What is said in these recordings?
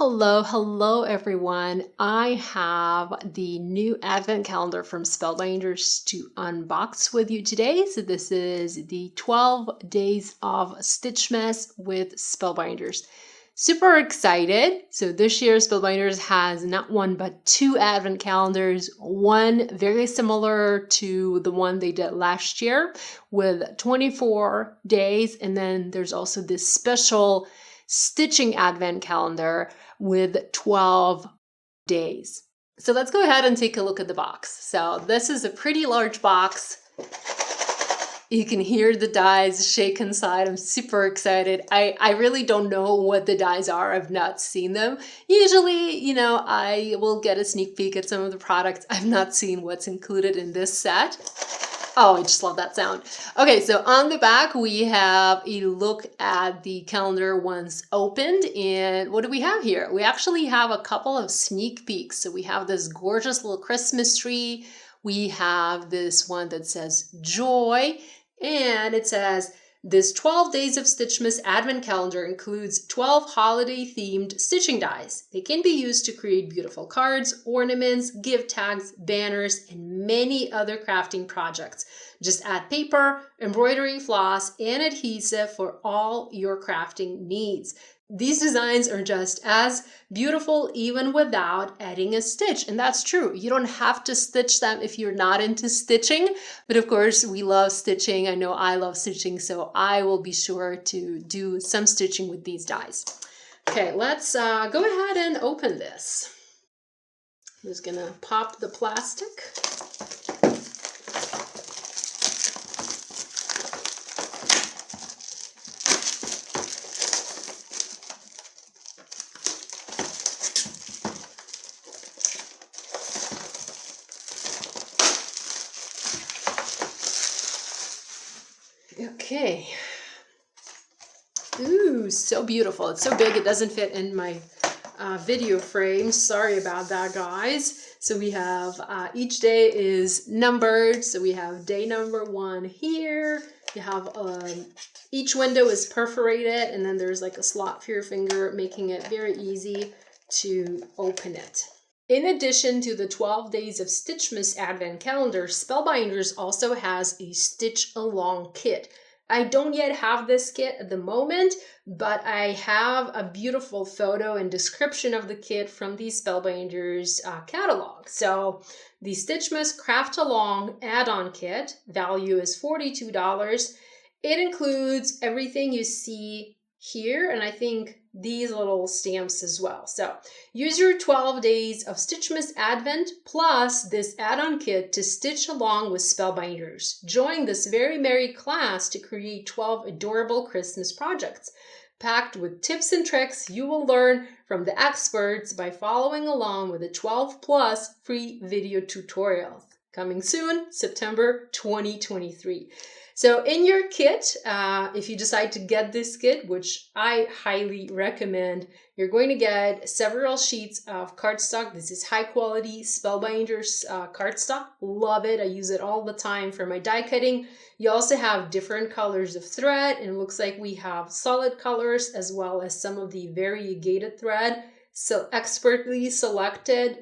Hello everyone. I have the new advent calendar from Spellbinders to unbox with you today. So this is the 12 days of Stitchmas with Spellbinders. Super excited. So this year Spellbinders has not one but two advent calendars, one very similar to the one they did last year with 24 days, and then there's also this special stitching advent calendar with 12 days. So let's go ahead and take a look at the box. So this is a pretty large box. You can hear the dies shake inside. I'm super excited. I really don't know what the dies are. I've not seen them. Usually, I will get a sneak peek at some of the products. I've not seen what's included in this set. Oh, I just love that sound. Okay, so on the back, we have a look at the calendar once opened. And what do we have here? We actually have a couple of sneak peeks. So we have this gorgeous little Christmas tree. We have this one that says joy. And it says, this 12 Days of Stitchmas Advent Calendar includes 12 holiday-themed stitching dies. They can be used to create beautiful cards, ornaments, gift tags, banners, and many other crafting projects. Just add paper, embroidery floss, and adhesive for all your crafting needs. These designs are just as beautiful even without adding a stitch. And that's true. You don't have to stitch them if you're not into stitching. But of course, we love stitching. I know I love stitching, so I will be sure to do some stitching with these dies. Okay, let's go ahead and open this. I'm just gonna pop the plastic. Okay. Ooh, so beautiful. It's so big it doesn't fit in my video frame. Sorry about that, guys. So we have each day is numbered. So we have day number 1 here. You have each window is perforated, and then there's like a slot for your finger, making it very easy to open it. In addition to the 12 Days of Stitchmas Advent Calendar, Spellbinders also has a Stitch Along kit. I don't yet have this kit at the moment, but I have a beautiful photo and description of the kit from the Spellbinders catalog. So the Stitchmas Craft Along add-on kit, value is $42. It includes everything you see here, and I think these little stamps as well. So use your 12 Days of Stitchmas Advent plus this add-on kit to stitch along with Spellbinders. Join this very merry class to create 12 adorable Christmas projects. Packed with tips and tricks you will learn from the experts by following along with the 12 plus free video tutorials. Coming soon, September 2023. So in your kit, if you decide to get this kit, which I highly recommend, you're going to get several sheets of cardstock. This is high quality Spellbinders cardstock. Love it. I use it all the time for my die cutting. You also have different colors of thread, and it looks like we have solid colors as well as some of the variegated thread. So expertly selected,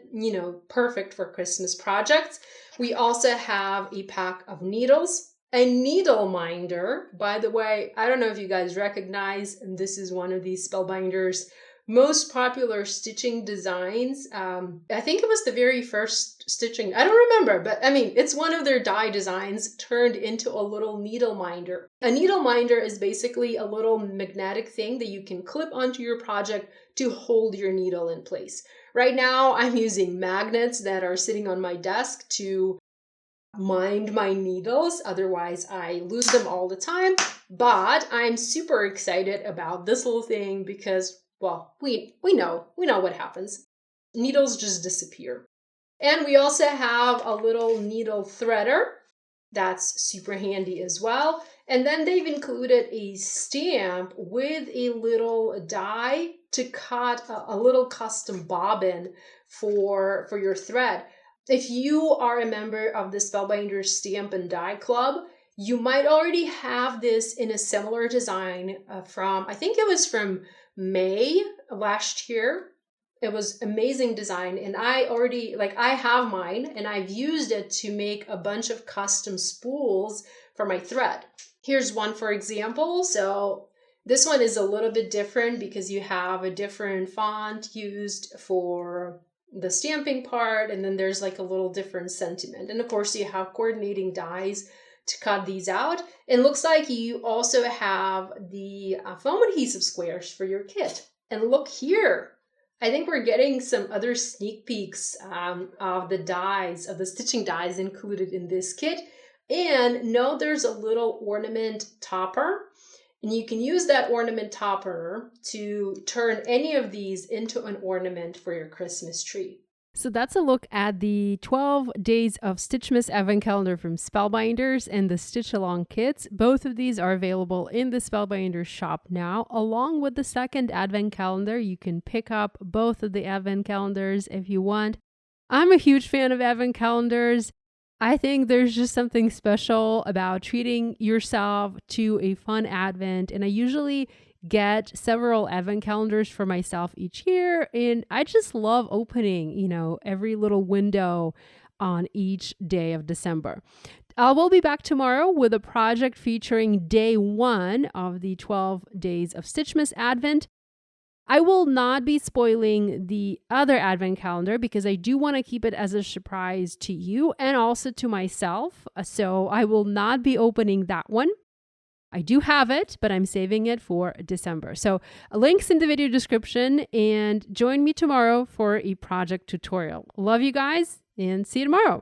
perfect for Christmas projects. We also have a pack of needles. A needle minder, by the way, I don't know if you guys recognize, and this is one of these Spellbinders' most popular stitching designs. I think it was the very first stitching, I don't remember, but it's one of their die designs turned into a little needle minder. A needle minder is basically a little magnetic thing that you can clip onto your project to hold your needle in place. Right now, I'm using magnets that are sitting on my desk to mind my needles, otherwise I lose them all the time. But I'm super excited about this little thing because, well, we know what happens. Needles just disappear. And we also have a little needle threader. That's super handy as well. And then they've included a stamp with a little die to cut a little custom bobbin for your thread. If you are a member of the Spellbinders Stamp and Die Club, you might already have this in a similar design I think it was from May last year. It was amazing design, and I already, like, I have mine and I've used it to make a bunch of custom spools for my thread. Here's one for example. So this one is a little bit different because you have a different font used for the stamping part, and then there's like a little different sentiment. And of course you have coordinating dies to cut these out. It looks like you also have the foam adhesive squares for your kit. And look here, I think we're getting some other sneak peeks of the dies, of the stitching dies included in this kit. And note there's a little ornament topper, and you can use that ornament topper to turn any of these into an ornament for your Christmas tree. So that's a look at the 12 Days of Stitchmas Advent Calendar from Spellbinders and the Stitch Along kits. Both of these are available in the Spellbinders shop now, along with the second Advent Calendar. You can pick up both of the Advent Calendars if you want. I'm a huge fan of Advent Calendars. I think there's just something special about treating yourself to a fun Advent, and I usually get several Advent calendars for myself each year, and I just love opening, every little window on each day of December. We'll be back tomorrow with a project featuring day 1 of the 12 Days of Stitchmas Advent. I will not be spoiling the other Advent calendar because I do want to keep it as a surprise to you and also to myself. So I will not be opening that one. I do have it, but I'm saving it for December. So links in the video description, and join me tomorrow for a project tutorial. Love you guys, and see you tomorrow.